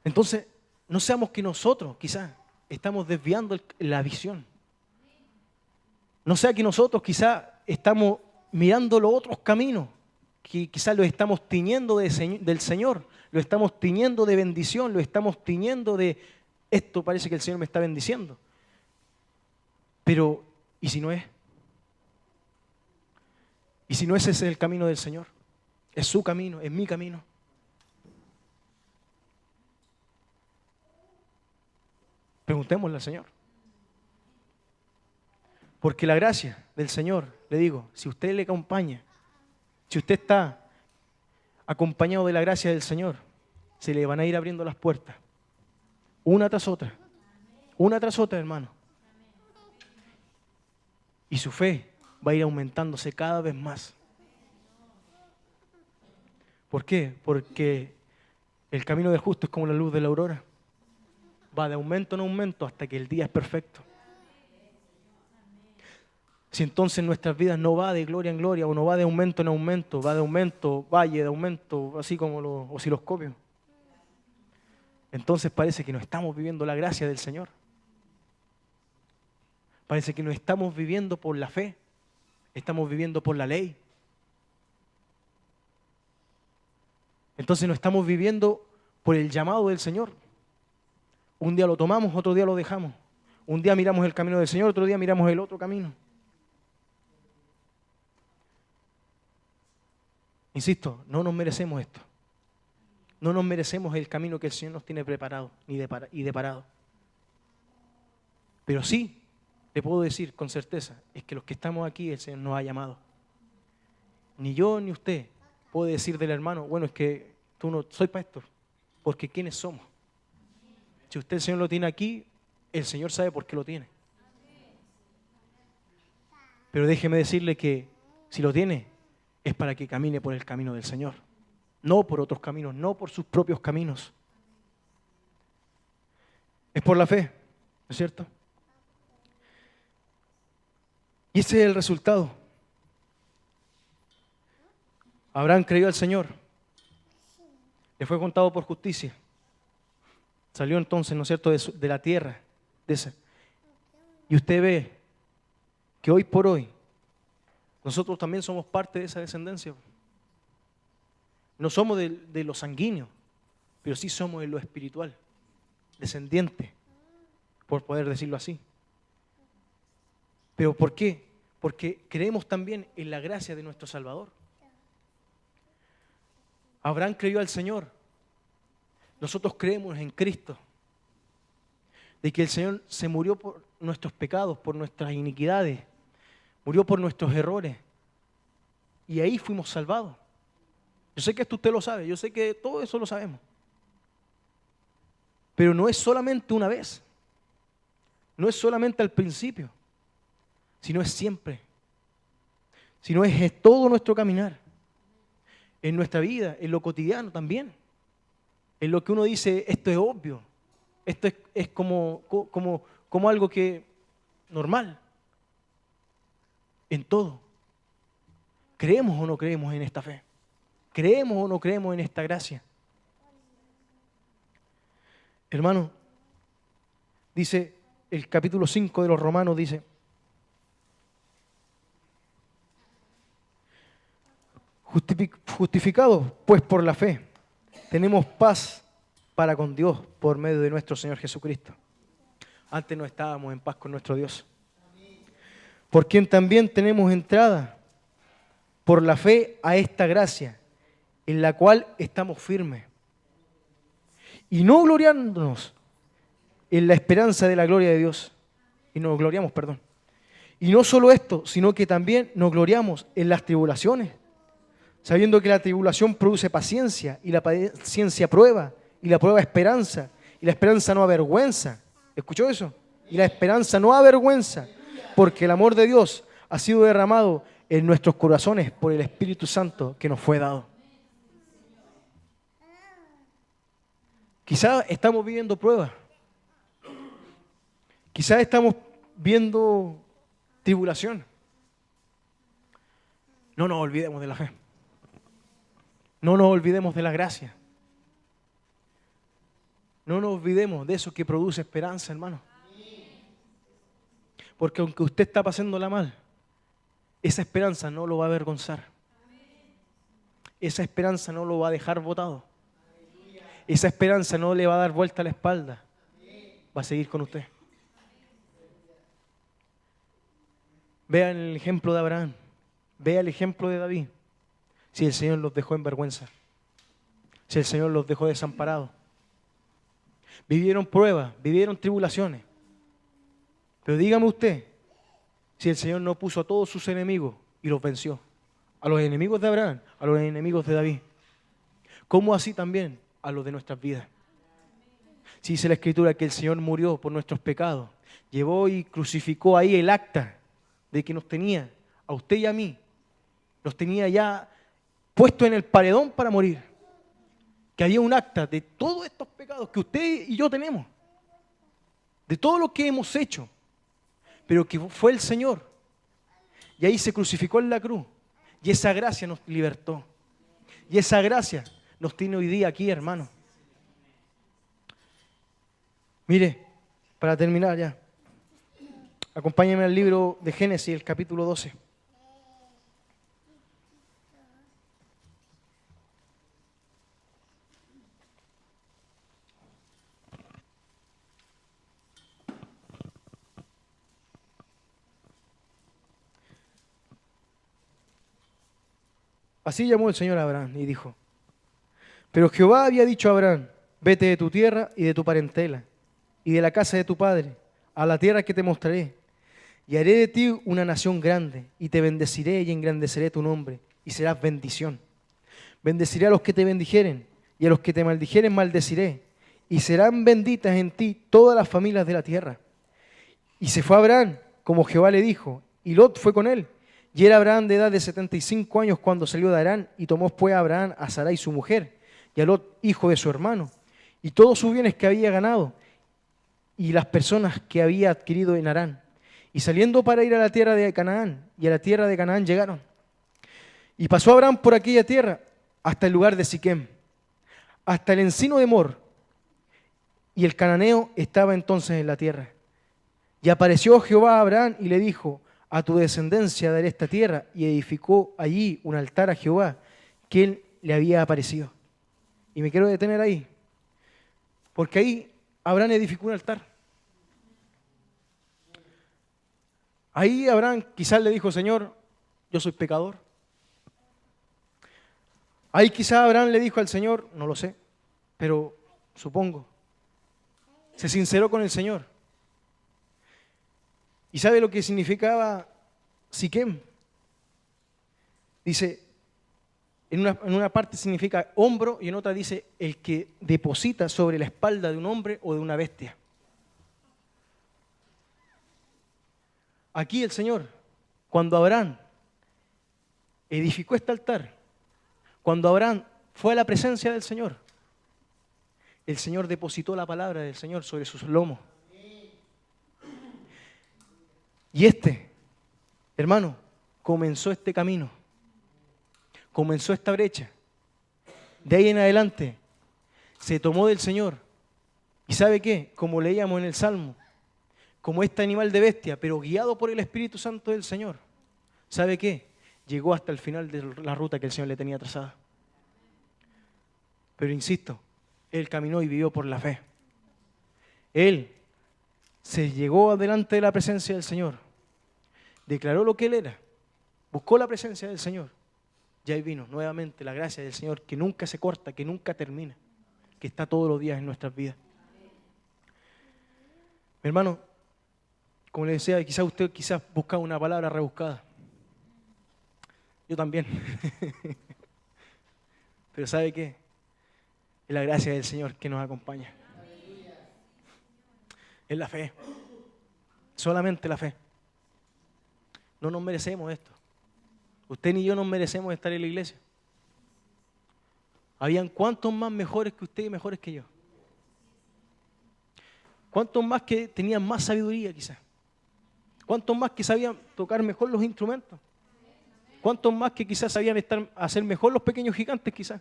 Entonces, no seamos que nosotros quizás estamos desviando la visión. No sea que nosotros quizás estamos mirando los otros caminos, que quizás los estamos tiñendo del Señor, lo estamos tiñendo de bendición, lo estamos tiñendo de esto parece que el Señor me está bendiciendo. Pero, ¿y si no es? ¿Y si no ese es el camino del Señor? Es su camino, es mi camino. Preguntémosle al Señor. Porque la gracia del Señor, le digo, si usted le acompaña, si usted está acompañado de la gracia del Señor, se le van a ir abriendo las puertas. Una tras otra, hermano. Y su fe va a ir aumentándose cada vez más. ¿Por qué? Porque el camino del justo es como la luz de la aurora. Va de aumento en aumento hasta que el día es perfecto. Si entonces nuestras vidas no va de gloria en gloria, o no va de aumento en aumento, va de aumento, valle de aumento, así como los osciloscopios, entonces parece que no estamos viviendo la gracia del Señor. Parece que no estamos viviendo por la fe, estamos viviendo por la ley. Entonces no estamos viviendo por el llamado del Señor. Un día lo tomamos, otro día lo dejamos. Un día miramos el camino del Señor, otro día miramos el otro camino. Insisto, no nos merecemos esto. No nos merecemos el camino que el Señor nos tiene preparado y deparado. Pero sí, le puedo decir con certeza, es que los que estamos aquí el Señor nos ha llamado. Ni yo ni usted puede decir del hermano, bueno, es que tú no soy para esto, porque ¿quiénes somos? Si usted el Señor lo tiene aquí, el Señor sabe por qué lo tiene. Pero déjeme decirle que si lo tiene, es para que camine por el camino del Señor. No por otros caminos, no por sus propios caminos. Es por la fe, ¿no es cierto? Y ese es el resultado. Abraham creyó al Señor. Le fue contado por justicia. Salió entonces, ¿no es cierto?, de la tierra. Y usted ve que hoy por hoy nosotros también somos parte de esa descendencia. No somos de lo sanguíneo, pero sí somos de lo espiritual, descendiente, por poder decirlo así. ¿Pero por qué? Porque creemos también en la gracia de nuestro Salvador. Abraham creyó al Señor. Nosotros creemos en Cristo. De que el Señor se murió por nuestros pecados, por nuestras iniquidades. Murió por nuestros errores. Y ahí fuimos salvados. Yo sé que esto usted lo sabe. Yo sé que todo eso lo sabemos. Pero no es solamente una vez. No es solamente al principio. Sino es siempre. Sino es todo nuestro caminar. En nuestra vida, en lo cotidiano también. En lo que uno dice, esto es obvio. Esto es como algo que normal. En todo. ¿Creemos o no creemos en esta fe? ¿Creemos o no creemos en esta gracia? Hermano, dice el capítulo 5 de los Romanos, dice: justificados pues por la fe, tenemos paz para con Dios por medio de nuestro Señor Jesucristo. Antes no estábamos en paz con nuestro Dios. Por quien también tenemos entrada por la fe a esta gracia, en la cual estamos firmes. Y no gloriándonos en la esperanza de la gloria de Dios. Y nos gloriamos, perdón. Y no solo esto, sino que también nos gloriamos en las tribulaciones, sabiendo que la tribulación produce paciencia, y la paciencia prueba, y la prueba esperanza, y la esperanza no avergüenza. ¿Escuchó eso? Y la esperanza no avergüenza, porque el amor de Dios ha sido derramado en nuestros corazones por el Espíritu Santo que nos fue dado. Quizás estamos viviendo pruebas. Quizás estamos viendo tribulación. No nos olvidemos de la fe. No nos olvidemos de la gracia. No nos olvidemos de eso que produce esperanza, hermano. Porque aunque usted está pasándola mal, esa esperanza no lo va a avergonzar. Esa esperanza no lo va a dejar botado. Esa esperanza no le va a dar vuelta a la espalda. Va a seguir con usted. Vean el ejemplo de Abraham. Vean el ejemplo de David. Si el Señor los dejó en vergüenza. Si el Señor los dejó desamparados. Vivieron pruebas, vivieron tribulaciones. Pero dígame usted, si el Señor no puso a todos sus enemigos y los venció. A los enemigos de Abraham, a los enemigos de David. ¿Cómo así también a los de nuestras vidas? Si dice la Escritura que el Señor murió por nuestros pecados, llevó y crucificó ahí el acta de que nos tenía, a usted y a mí, los tenía ya puestos en el paredón para morir. Que había un acta de todos estos pecados que usted y yo tenemos, de todo lo que hemos hecho, pero que fue el Señor Y ahí se crucificó en la cruz. Y esa gracia nos libertó. Y esa gracia nos tiene hoy día aquí, hermano. Mire, para terminar ya, acompáñenme al libro de Génesis, el capítulo 12. Así llamó el Señor a Abraham y dijo, pero Jehová había dicho a Abraham, vete de tu tierra y de tu parentela y de la casa de tu padre, a la tierra que te mostraré, y haré de ti una nación grande, y te bendeciré y engrandeceré tu nombre, y serás bendición. Bendeciré a los que te bendijeren, y a los que te maldijeren maldeciré, y serán benditas en ti todas las familias de la tierra. Y se fue Abraham, como Jehová le dijo, y Lot fue con él. Y era Abraham de edad de 75 años cuando salió de Harán, y tomó pues a Abraham a Sarai su mujer, y a Lot hijo de su hermano, y todos sus bienes que había ganado, y las personas que había adquirido en Harán. Y saliendo para ir a la tierra de Canaán, y a la tierra de Canaán llegaron. Y pasó Abraham por aquella tierra hasta el lugar de Siquem, hasta el encino de Mor, y el cananeo estaba entonces en la tierra. Y apareció Jehová a Abraham y le dijo, a tu descendencia daré esta tierra, y edificó allí un altar a Jehová, que él le había aparecido. Y me quiero detener ahí, porque ahí Abraham edificó un altar. Ahí Abraham quizás le dijo, Señor, yo soy pecador. Ahí quizás Abraham le dijo al Señor, no lo sé, pero supongo. Se sinceró con el Señor. ¿Y sabe lo que significaba Siquem? Dice, en una parte significa hombro y en otra dice el que deposita sobre la espalda de un hombre o de una bestia. Aquí el Señor, cuando Abraham edificó este altar, cuando Abraham fue a la presencia del Señor, el Señor depositó la palabra del Señor sobre sus lomos. Y hermano, comenzó este camino, comenzó esta brecha. De ahí en adelante se tomó del Señor. ¿Y sabe qué? Como leíamos en el Salmo, como este animal de bestia, pero guiado por el Espíritu Santo del Señor. ¿Sabe qué? Llegó hasta el final de la ruta que el Señor le tenía trazada. Pero insisto, él caminó y vivió por la fe. Él se llegó delante de la presencia del Señor, declaró lo que él era, buscó la presencia del Señor, y ahí vino nuevamente la gracia del Señor que nunca se corta, que nunca termina, que está todos los días en nuestras vidas. Mi hermano, como le decía, quizás usted buscaba una palabra rebuscada. Yo también. Pero ¿sabe qué? Es la gracia del Señor que nos acompaña. Es la fe. Solamente la fe. No nos merecemos esto. Usted ni yo nos merecemos estar en la iglesia. Habían cuantos más mejores que usted y mejores que yo. Cuántos más que tenían más sabiduría quizás. Cuántos más que sabían tocar mejor los instrumentos. Cuántos más que quizás sabían hacer mejor los pequeños gigantes quizás.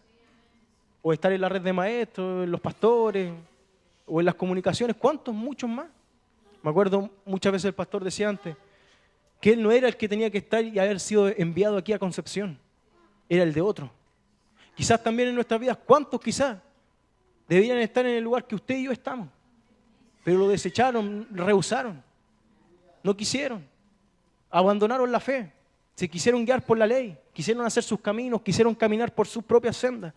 O estar en la red de maestros, en los pastores, o en las comunicaciones. ¿Cuántos? Muchos más. Me acuerdo muchas veces el pastor decía antes que él no era el que tenía que estar y haber sido enviado aquí a Concepción. Era el de otro. Quizás también en nuestras vidas, ¿cuántos quizás deberían estar en el lugar que usted y yo estamos? Pero lo desecharon, rehusaron, no quisieron, abandonaron la fe, se quisieron guiar por la ley, quisieron hacer sus caminos, quisieron caminar por sus propias sendas.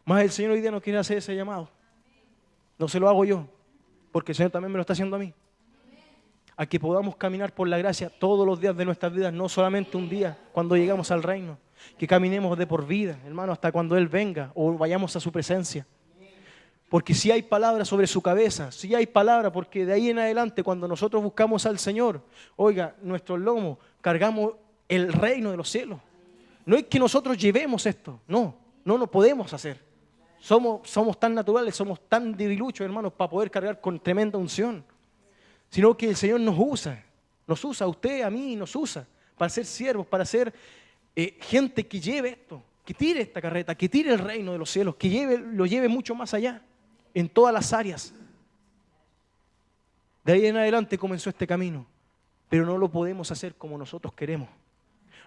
Más el Señor hoy día no quiere hacer ese llamado. No se lo hago yo, porque el Señor también me lo está haciendo a mí. A que podamos caminar por la gracia todos los días de nuestras vidas, no solamente un día cuando llegamos al reino. Que caminemos de por vida, hermano, hasta cuando Él venga o vayamos a su presencia. Porque si hay palabra sobre su cabeza, si hay palabra, porque de ahí en adelante cuando nosotros buscamos al Señor, oiga, nuestros lomos cargamos el reino de los cielos. No es que nosotros llevemos esto, no lo podemos hacer. Somos tan naturales, somos tan debiluchos, hermanos, para poder cargar con tremenda unción. Sino que el Señor nos usa a usted, a mí, nos usa para ser siervos, para ser gente que lleve esto, que tire esta carreta, que tire el reino de los cielos, que lo lleve mucho más allá, en todas las áreas. De ahí en adelante comenzó este camino, pero no lo podemos hacer como nosotros queremos.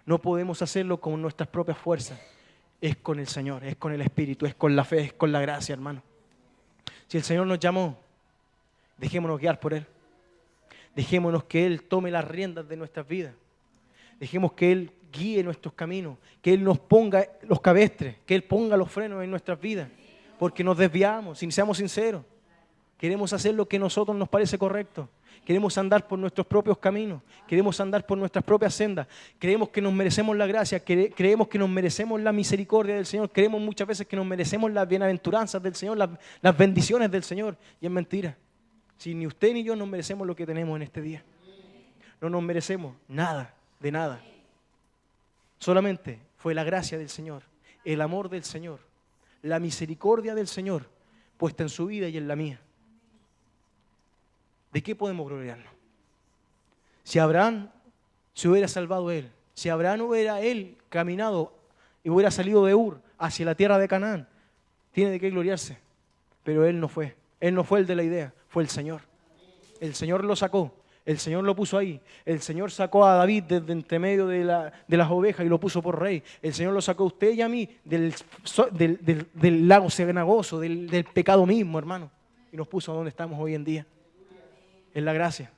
No podemos hacerlo con nuestras propias fuerzas. Es con el Señor, es con el Espíritu, es con la fe, es con la gracia, hermano. Si el Señor nos llamó, dejémonos guiar por Él. Dejémonos que Él tome las riendas de nuestras vidas. Dejemos que Él guíe nuestros caminos, que Él nos ponga los cabestres, que Él ponga los frenos en nuestras vidas. Porque nos desviamos, si seamos sinceros. Queremos hacer lo que a nosotros nos parece correcto. Queremos andar por nuestros propios caminos. Queremos andar por nuestras propias sendas. Creemos que nos merecemos la gracia. Creemos que nos merecemos la misericordia del Señor. Creemos muchas veces que nos merecemos las bienaventuranzas del Señor, las bendiciones del Señor. Y es mentira. Si ni usted ni yo nos merecemos lo que tenemos en este día. No nos merecemos nada, de nada. Solamente fue la gracia del Señor, el amor del Señor, la misericordia del Señor puesta en su vida y en la mía. ¿De qué podemos gloriarnos? Si Abraham se hubiera salvado él, si Abraham hubiera él caminado y hubiera salido de Ur hacia la tierra de Canaán, tiene de qué gloriarse. Pero él no fue el de la idea, fue el Señor. El Señor lo sacó, el Señor lo puso ahí. El Señor sacó a David desde entre medio de las ovejas y lo puso por rey. El Señor lo sacó a usted y a mí del lago cenagoso, del pecado mismo, hermano. Y nos puso a donde estamos hoy en día. Es la gracia.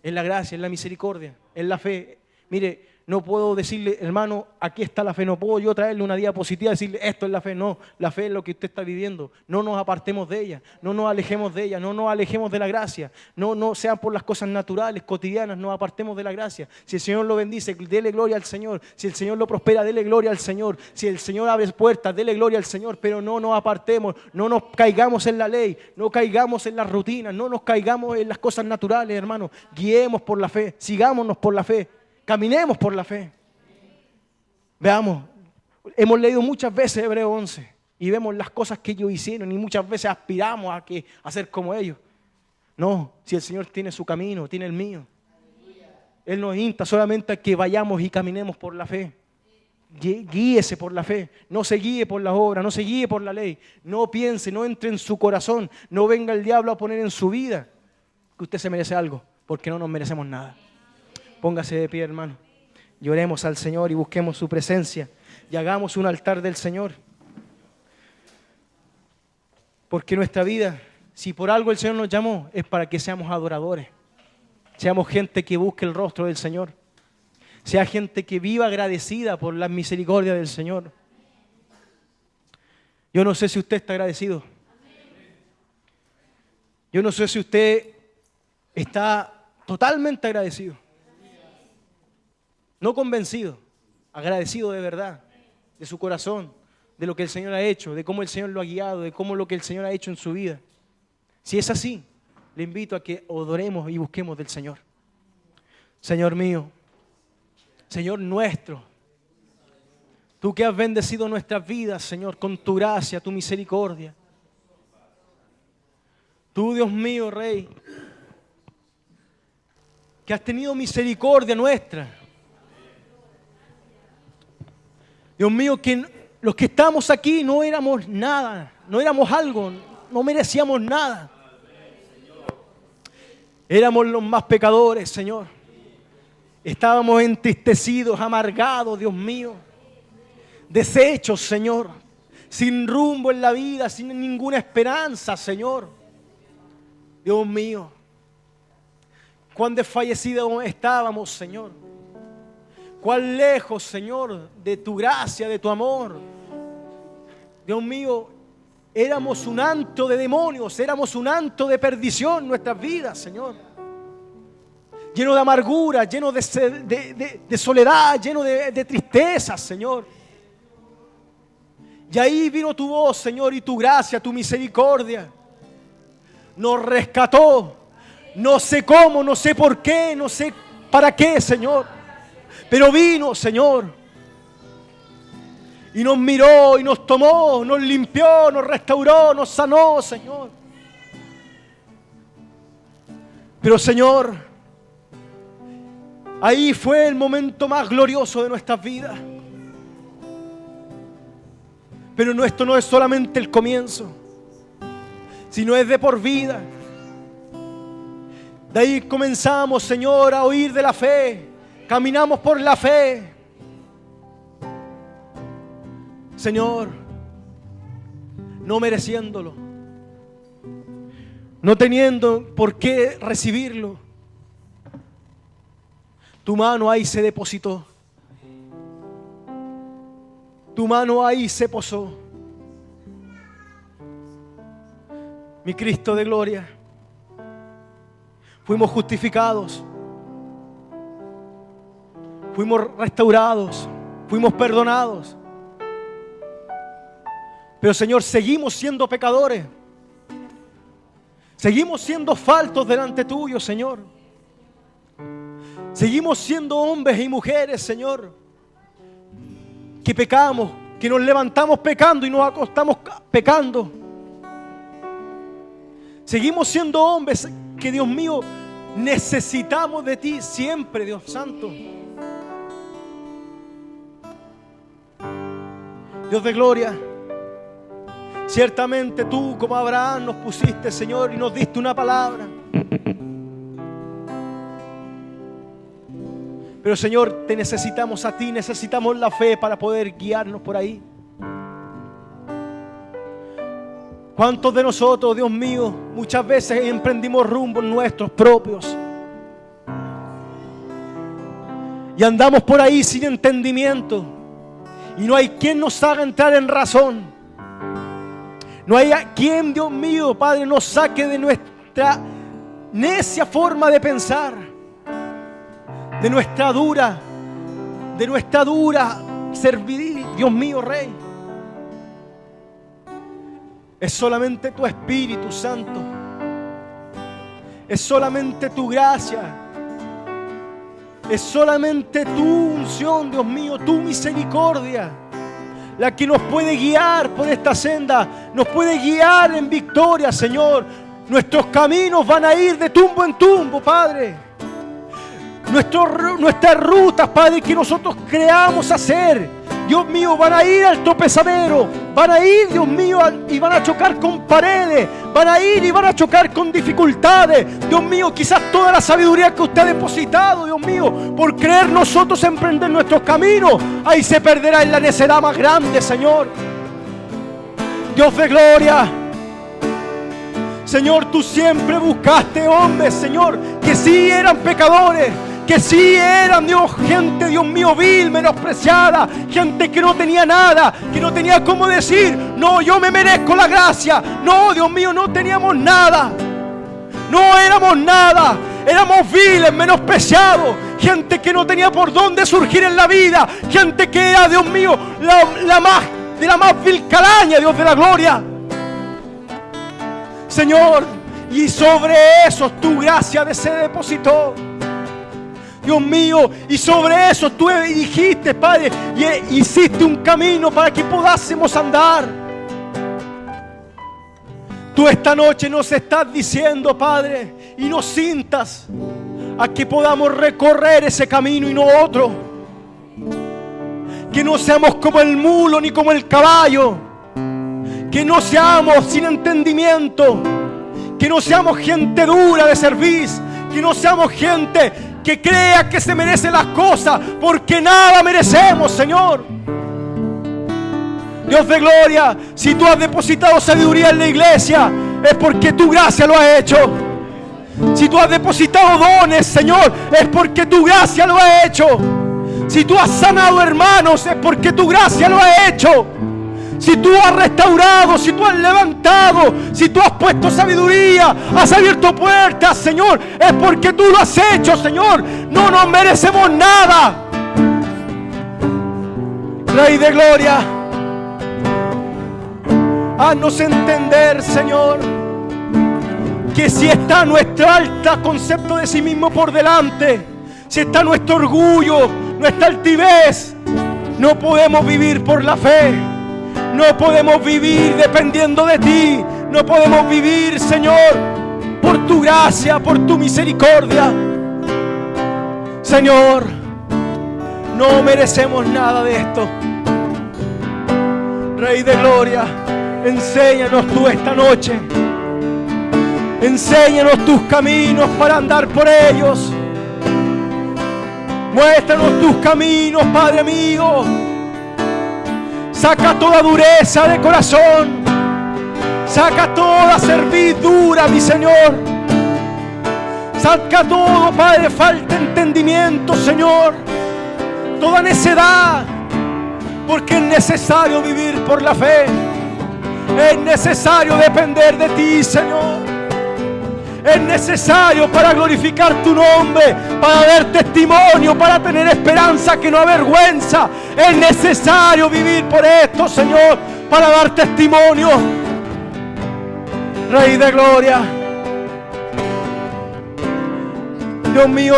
Es la gracia, es la misericordia, es la fe. Mire, no puedo decirle, hermano, aquí está la fe. No puedo yo traerle una diapositiva y decirle, esto es la fe. No, la fe es lo que usted está viviendo. No nos apartemos de ella, no nos alejemos de ella, no nos alejemos de la gracia. No sean por las cosas naturales, cotidianas, nos apartemos de la gracia. Si el Señor lo bendice, dele gloria al Señor. Si el Señor lo prospera, dele gloria al Señor. Si el Señor abre puertas, dele gloria al Señor. Pero no nos apartemos, no nos caigamos en la ley, no caigamos en las rutinas, no nos caigamos en las cosas naturales, hermano. Guiemos por la fe, sigámonos por la fe. Caminemos por la fe. Veamos, hemos leído muchas veces Hebreos 11 y vemos las cosas que ellos hicieron y muchas veces aspiramos a ser como ellos. No, si el Señor tiene su camino, tiene el mío. Él nos insta solamente a que vayamos y caminemos por la fe. Guíese por la fe, no se guíe por las obras, no se guíe por la ley. No piense, no entre en su corazón, no venga el diablo a poner en su vida que usted se merece algo, porque no nos merecemos nada. Póngase de pie, hermano. Lloremos al Señor y busquemos su presencia y hagamos un altar del Señor. Porque nuestra vida, si por algo el Señor nos llamó, es para que seamos adoradores. Seamos gente que busque el rostro del Señor. Sea gente que viva agradecida por la misericordia del Señor. Yo no sé si usted está agradecido. Yo no sé si usted está totalmente agradecido. No convencido, agradecido de verdad, de su corazón, de lo que el Señor ha hecho, de cómo el Señor lo ha guiado, de cómo lo que el Señor ha hecho en su vida. Si es así, le invito a que adoremos y busquemos del Señor. Señor mío, Señor nuestro, tú que has bendecido nuestras vidas, Señor, con tu gracia, tu misericordia. Tú, Dios mío, Rey, que has tenido misericordia nuestra. Dios mío, que los que estamos aquí no éramos nada, no éramos algo, no merecíamos nada. Éramos los más pecadores, Señor. Estábamos entristecidos, amargados, Dios mío. Deshechos, Señor. Sin rumbo en la vida, sin ninguna esperanza, Señor. Dios mío. Cuán desfallecidos estábamos, Señor. Cuán lejos, Señor, de tu gracia, de tu amor. Dios mío, éramos un antro de demonios, éramos un antro de perdición en nuestras vidas, Señor. Lleno de amargura, lleno de soledad, lleno de tristeza, Señor. Y ahí vino tu voz, Señor, y tu gracia, tu misericordia. Nos rescató. No sé cómo, no sé por qué, no sé para qué, Señor. Pero vino, Señor, y nos miró, y nos tomó, nos limpió, nos restauró, nos sanó, Señor. Pero, Señor, Ahí fue el momento más glorioso de nuestras vidas. Pero esto no es solamente el comienzo, sino es de por vida. De ahí comenzamos, Señor, a oír de la fe. Caminamos por la fe. Señor, no mereciéndolo, no teniendo por qué recibirlo, tu mano ahí se depositó. Tu mano ahí se posó. Mi Cristo de gloria. Fuimos justificados. Fuimos restaurados. Fuimos perdonados. Pero Señor, seguimos siendo pecadores. Seguimos siendo faltos delante tuyo, Señor. Seguimos siendo hombres y mujeres, Señor, que pecamos, que nos levantamos pecando y nos acostamos pecando. Seguimos siendo hombres que, Dios mío, necesitamos de ti siempre, Dios Santo. Dios de gloria, ciertamente tú, como Abraham, nos pusiste, Señor, y nos diste una palabra. Pero, Señor, te necesitamos a ti, necesitamos la fe para poder guiarnos por ahí. ¿Cuántos de nosotros, Dios mío, muchas veces emprendimos rumbos nuestros propios y andamos por ahí sin entendimiento y no hay quien nos haga entrar en razón? No hay quien, Dios mío, Padre, nos saque de nuestra necia forma de pensar, de nuestra dura servir, Dios mío, Rey. Es solamente tu Espíritu Santo, es solamente tu gracia, es solamente tu unción, Dios mío, tu misericordia, la que nos puede guiar por esta senda, nos puede guiar en victoria, Señor. Nuestros caminos van a ir de tumbo en tumbo, Padre. Nuestras rutas, Padre, que nosotros creamos hacer, Dios mío, van a ir al tropezadero, van a ir, Dios mío, y van a chocar con paredes, van a ir y van a chocar con dificultades. Dios mío, quizás toda la sabiduría que usted ha depositado, Dios mío, por creer nosotros emprender nuestros caminos, ahí se perderá en la necedad más grande, Señor. Dios de gloria, Señor, tú siempre buscaste hombres, Señor, que sí eran pecadores, que sí eran, Dios, gente, Dios mío, vil, menospreciada, gente que no tenía nada, que no tenía cómo decir, no, yo me merezco la gracia. No, Dios mío, no teníamos nada, no éramos nada, éramos viles, menospreciados, gente que no tenía por dónde surgir en la vida, gente que era, Dios mío, la más vil calaña, Dios de la gloria. Señor, y sobre eso tu gracia se depositó, Dios mío, y sobre eso tú dijiste, Padre, y hiciste un camino para que podásemos andar. Tú esta noche nos estás diciendo, Padre, y nos cintas a que podamos recorrer ese camino y no otro. Que no seamos como el mulo ni como el caballo, que no seamos sin entendimiento, que no seamos gente dura de servicio, que no seamos gente que crea que se merece las cosas, porque nada merecemos, Señor. Dios de gloria, si tú has depositado sabiduría en la iglesia, es porque tu gracia lo ha hecho. Si tú has depositado dones, Señor, es porque tu gracia lo ha hecho. Si tú has sanado hermanos, es porque tu gracia lo ha hecho. Si tú has restaurado, si tú has levantado, si tú has puesto sabiduría, has abierto puertas, Señor, es porque tú lo has hecho, Señor. No nos merecemos nada. Rey de gloria, haznos entender, Señor, que si está nuestro alto concepto de sí mismo por delante, si está nuestro orgullo, nuestra altivez, no podemos vivir por la fe. No podemos vivir dependiendo de ti. No podemos vivir, Señor, por tu gracia, por tu misericordia. Señor, no merecemos nada de esto. Rey de gloria, enséñanos tú esta noche. Enséñanos tus caminos para andar por ellos. Muéstranos tus caminos, Padre mío. Saca toda dureza de corazón. Saca toda servidura, mi Señor. Saca todo, Padre, falta entendimiento, Señor. Toda necedad. Porque es necesario vivir por la fe. Es necesario depender de ti, Señor. Es necesario para glorificar tu nombre, para dar testimonio, para tener esperanza que no avergüenza. Es necesario vivir por esto, Señor, para dar testimonio. Rey de gloria, Dios mío,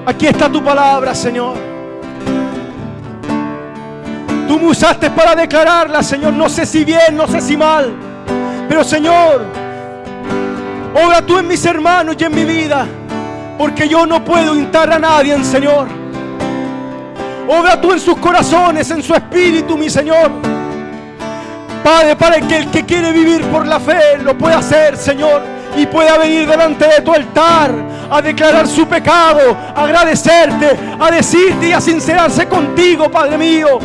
aquí está tu palabra, Señor. Tú me usaste para declararla, Señor. No sé si bien, no sé si mal, pero Señor, obra tú en mis hermanos y en mi vida, porque yo no puedo instar a nadie, Señor. Obra tú en sus corazones, en su espíritu, mi Señor. Padre, para que el que quiere vivir por la fe lo pueda hacer, Señor, y pueda venir delante de tu altar a declarar su pecado, a agradecerte, a decirte y a sincerarse contigo, Padre mío.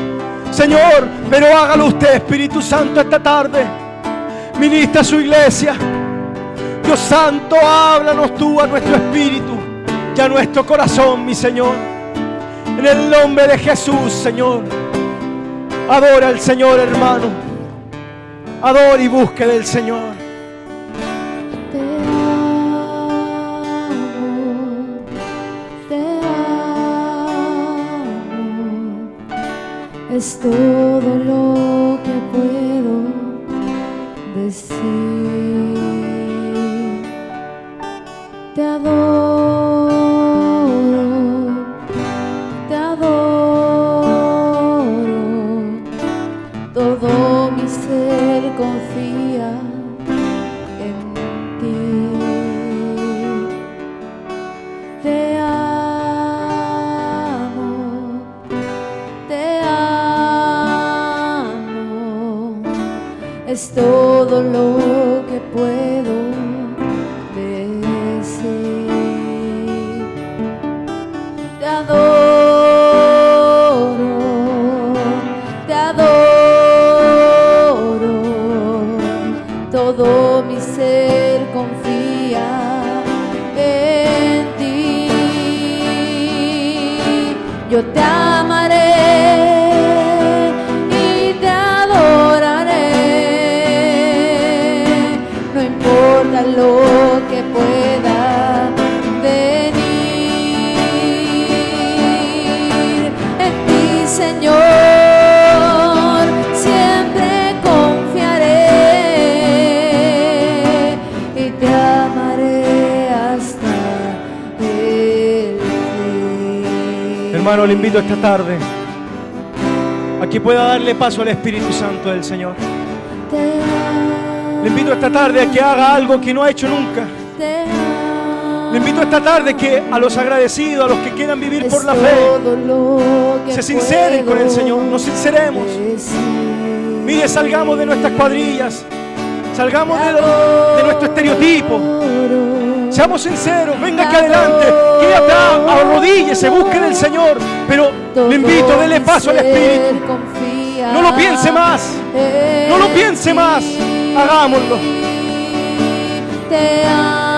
Señor, pero hágalo usted, Espíritu Santo, esta tarde. Ministra a su iglesia. Dios Santo, háblanos tú a nuestro espíritu y a nuestro corazón, mi Señor. En el nombre de Jesús, Señor. Adora al Señor, hermano. Adora y busque del Señor. Te amo, es todo lo que puedo decir. Te adoro, te adoro. Todo mi ser confía en ti. Te amo, te amo. Es todo lo que puedo decir. Te adoro, te adoro. Todo mi ser confía en ti. Yo te amaré y te adoraré. No importa lo que pueda venir. En ti, Señor, siempre confiaré y te amaré hasta el fin. Hermano, le invito esta tarde a que pueda darle paso al Espíritu Santo del Señor. Te amo, Le invito esta tarde a que haga algo que no ha hecho nunca. te amo. Le invito esta tarde que a los agradecidos, a los que quieran vivir Es por la fe, todo lo que se sinceren con el Señor. Nos sinceremos. puedo decir. Mire, salgamos de nuestras cuadrillas, salgamos de nuestro estereotipo. Seamos sinceros, venga aquí adelante, que atrás, arrodíllese, busque del Señor. Pero le invito, dele paso al Espíritu. No lo piense más, no lo piense más, hagámoslo. Te amo.